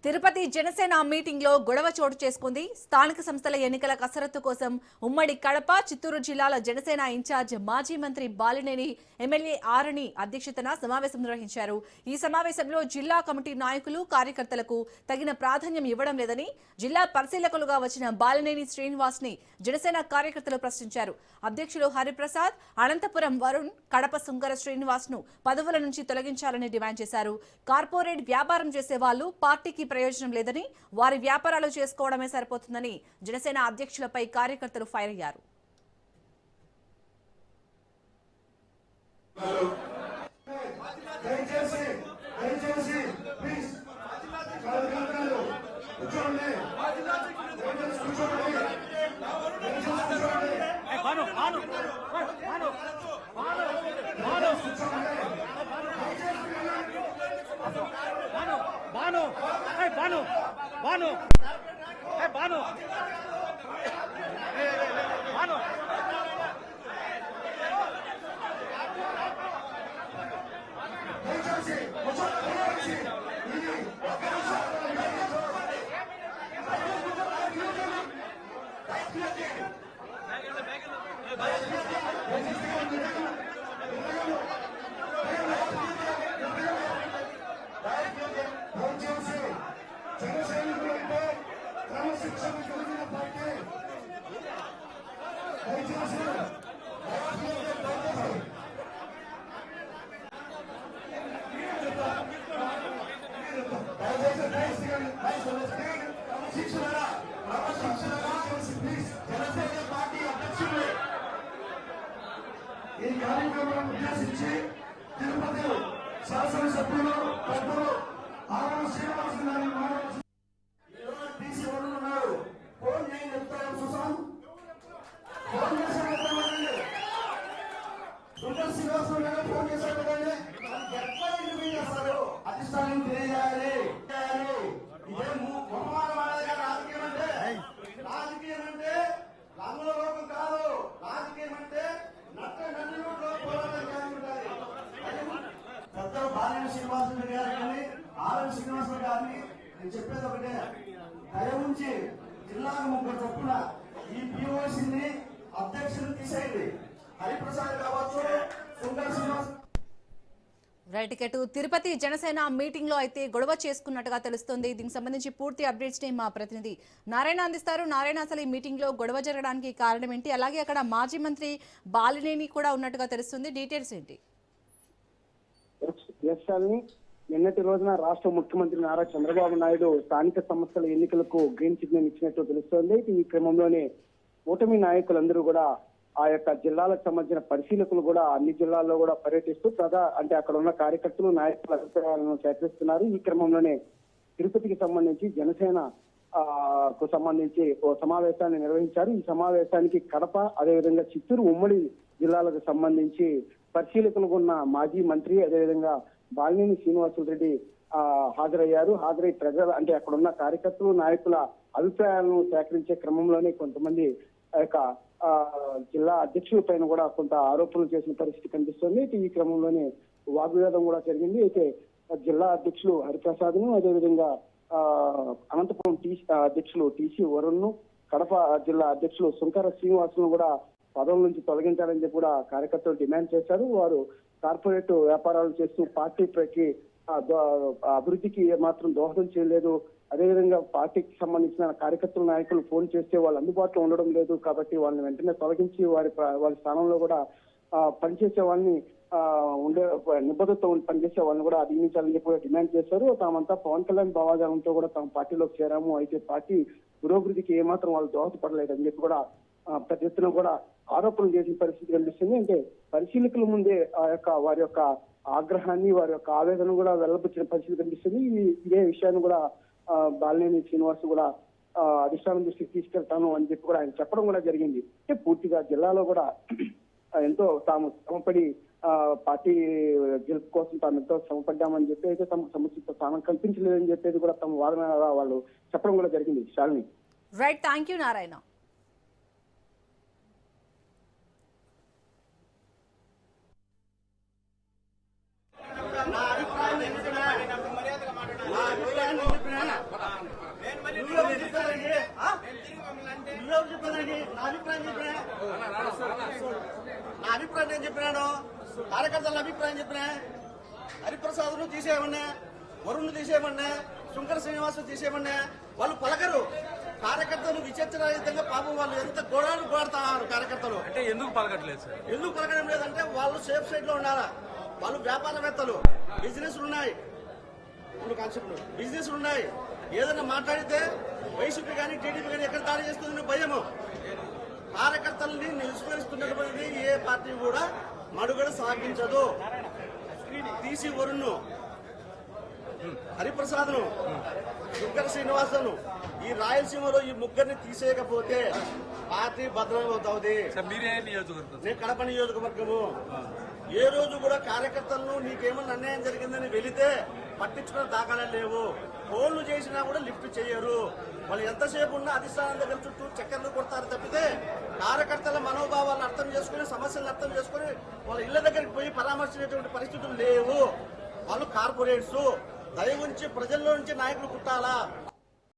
Tirupati Janasena meeting లో గొడవ చోటు చేసుకుంది. స్థానిక సంస్థల ఎన్నికల కసరత్తు కోసం ఉమ్మడి కడప, చిత్తూరు జిల్లాల జనసేన ఇన్ఛార్జ్ మాజీ మంత్రి బాలినేని ఎమ్మెల్యే ఆరణి అధ్యక్షతన సమావేశం నిర్వహించారు. ఈ సమావేశంలో జిల్లా కమిటీ నాయకులు, కార్యకర్తలకు తగిన ప్రాధాన్యం ఇవ్వడం లేదని జిల్లా పరిశీలకులుగా వచ్చిన బాలినేని శ్రీనివాస్ ని జనసేన కార్యకర్తలు ప్రశ్నించారు. అధ్యక్షులు హరిప్రసాద్, అనంతపురం వరుణ్, కడప సుంకర శ్రీనివాస్ ను పదవుల నుంచి తొలగించాలని డిమాండ్ చేశారు. కార్పొరేట్ వ్యాపారం చేసే వాళ్ళు పార్టీకి ప్రయోజనం లేదని, వారి వ్యాపారాలు చేసుకోవడమే సరిపోతుందని జనసేన అధ్యక్షులపై కార్యకర్తలు ఫైర్ అయ్యారు. ఈ కార్యక్రమం ఉద్దేశించి తిరుపతి శాసనసభ్యులు పెద్దలు ఆవరణ శ్రీనివాస్ గారి టీసీ ఉన్నారు. ఫోన్ చేయండి, చెప్తారు సుశాంత్ ఫోన్ చేశారు కదండి, సుందర్ శ్రీనివాస్ గారు ఫోన్ చేశారు కదండి. ఎట్లా ఇంటర్వ్యూ చేస్తారు? అధిష్టానం తెలియజేయాలి. ఇదే రాజకీయం అంటే రాజకీయం అంటే రంగలోకం కాదు. రాజకీయం అంటే పెద్దలు బాలినేని శ్రీనివాసరెడ్డి గారు కానీ ఆర్ఎన్ శ్రీనివాసరెడ్డి గారిని నేను చెప్పేది ఒకటే, దయ ఉంచి జిల్లాకు ముగ్గురు చొప్పున ఈ పిఓసిని అధ్యక్షులు తీసేయండి. హరిప్రసాద్ కావచ్చు, సుందర్ శ్రీనివాస్. రైట్, ఇటు తిరుపతి జనసేన మీటింగ్ లో అయితే గొడవ చేసుకున్నట్టుగా తెలుస్తుంది. దీనికి సంబంధించి పూర్తి అప్డేట్స్ ని మా ప్రతినిధి నారాయణ అందిస్తారు. నారాయణ, అసలు ఈ మీటింగ్ లో గొడవ జరగడానికి కారణం ఏంటి? అలాగే అక్కడ మాజీ మంత్రి బాలినేని కూడా ఉన్నట్టుగా తెలుస్తుంది. డీటెయిల్స్ ఏంటి? నిన్నటి రోజున రాష్ట్ర ముఖ్యమంత్రి నారా చంద్రబాబు నాయుడు స్థానిక సంస్థల ఎన్నికలకు గ్రీన్ సిగ్నల్ ఇచ్చినట్టు తెలుస్తోంది. ఈ క్రమంలోనే కూటమి నాయకులందరూ కూడా ఆ యొక్క జిల్లాలకు సంబంధించిన పరిశీలకులు కూడా అన్ని జిల్లాల్లో కూడా పర్యటిస్తూ అంటే అక్కడ ఉన్న కార్యకర్తలు, నాయకుల అభిప్రాయాలను సేకరిస్తున్నారు. ఈ క్రమంలోనే తిరుపతికి సంబంధించి జనసేన కు సంబంధించి ఓ సమావేశాన్ని నిర్వహించారు. ఈ సమావేశానికి కడప, అదేవిధంగా చిత్తూరు ఉమ్మడి జిల్లాలకు సంబంధించి పరిశీలకులుగా ఉన్న మాజీ మంత్రి, అదేవిధంగా బాలినేని శ్రీనివాసరెడ్డి హాజరయ్యారు. హాజరై అంటే అక్కడ ఉన్న కార్యకర్తలు, నాయకుల అభిప్రాయాలను సేకరించే క్రమంలోనే కొంతమంది జిల్లా అధ్యక్షుల పైన కూడా కొంత ఆరోపణలు చేసిన పరిస్థితి కనిపిస్తుంది. ఈ క్రమంలోనే వాగ్వివాదం కూడా జరిగింది. అయితే జిల్లా అధ్యక్షులు హరిప్రసాద్ ను, అదేవిధంగా అనంతపురం అధ్యక్షులు టీసీ వరుణ్ ను, కడప జిల్లా అధ్యక్షులు సుంకర శ్రీనివాస్ ను కూడా పదవుల నుంచి తొలగించాలని చెప్పి కూడా కార్యకర్తలు డిమాండ్ చేశారు. వారు కార్పొరేట్ వ్యాపారాలు చేస్తూ పార్టీకి అభివృద్ధికి మాత్రం దోహదం చేయలేదు. అదేవిధంగా పార్టీకి సంబంధించిన కార్యకర్తల నాయకులు ఫోన్ చేస్తే వాళ్ళు అందుబాటులో ఉండడం లేదు. కాబట్టి వాళ్ళని వెంటనే తొలగించి వారి స్థానంలో కూడా పనిచేసే వాళ్ళని నిబద్ధతతో పనిచేసే వాళ్ళని కూడా అధిగమించాలని చెప్పి డిమాండ్ చేశారు. తామంతా పవన్ కళ్యాణ్ భావాజాలంతో కూడా తమ పార్టీలోకి చేరాము, అయితే పార్టీ పురోభివృద్ధికి ఏమాత్రం వాళ్ళు దోహదపడలేదని చెప్పి కూడా పెద్ద ఎత్తున కూడా ఆరోపణలు చేసిన పరిస్థితి కనిపిస్తుంది. అంటే పరిశీలకుల ముందే వారి యొక్క ఆగ్రహాన్ని, వారి యొక్క ఆవేదన కూడా వెల్లబుచ్చిన పరిస్థితి కనిపిస్తుంది. ఇదే విషయాన్ని కూడా బాలినేని శ్రీనివాస్ కూడా అధిష్టానం దృష్టికి తీసుకెళ్తాను అని చెప్పి కూడా ఆయన చెప్పడం కూడా జరిగింది. అంటే పూర్తిగా జిల్లాలో కూడా ఎంతో తాము శ్రమపడి పార్టీ గెలుపు కోసం తాము ఎంతో శ్రమపడ్డామని చెప్పి అయితే తమకు సముచిత స్థానం కల్పించలేదని చెప్పేది కూడా తమ వాదన వాళ్ళు చెప్పడం కూడా జరిగింది. Shalini. Right, thank you Narayana. నా అభిప్రాయం అభిప్రాయం చెప్పినా నా అభిప్రాయం నేను చెప్పినాను, కార్యకర్తల అభిప్రాయం చెప్పినా. హరిప్రసాద్ను తీసేయమన్నా, వరుణ్ను తీసేయమన్నా, శంకర శ్రీనివాసు తీసేయమన్నా. వాళ్ళు పలకరు. కార్యకర్తలు విచక్షణరహితంగా పాపం వాళ్ళు ఎంత గోడాలు గోడతారు కార్యకర్తలు. అంటే ఎందుకు పలకట్లేదు సార్? ఎందుకు పలకడం లేదంటే వాళ్ళు సేఫ్ సైడ్ లో ఉండాలా. వాళ్ళు వ్యాపారవేత్తలు, బిజినెస్ ఉన్నాయి, బిజినెస్ ఉన్నాయి. ఏదైనా మాట్లాడితే వైసీపీ కానీ టీడీపీ కానీ ఎక్కడ దాడి చేస్తుందని భయము. కార్యకర్తల్ని నిలుస్మరిస్తున్నటువంటి ఏ పార్టీ కూడా మడుగడ సాగించదు. తీసి వరుణ్ను, హరిప్రసాద్ను, శంకర శ్రీనివాసను, ఈ రాయలసీమలో ఈ ముగ్గురిని తీసేయకపోతే పార్టీ భద్రమవుతుంది. మీరే నియోజకవర్గం? నేను కడప నియోజకవర్గము. ఏ రోజు కూడా కార్యకర్తలను నీకేమన్నా అన్యాయం జరిగిందని వెళితే పట్టించుకున్న దాఖలా లేవు. ఫోన్లు చేసినా కూడా లిఫ్ట్ చేయరు. వాళ్ళు ఎంతసేపు ఉన్నా అధిష్టానం దగ్గర చుట్టూ చక్కర్లు కొడతారు తప్పితే కార్యకర్తల మనోభావాలను అర్థం చేసుకుని, సమస్యలను అర్థం చేసుకుని వాళ్ళ ఇళ్ల దగ్గరికి పోయి పరామర్శించేటువంటి పరిస్థితులు లేవు. వాళ్ళు కార్పొరేట్స్. దయ ఉంచి ప్రజల్లో నుంచి నాయకులు పుట్టాలా.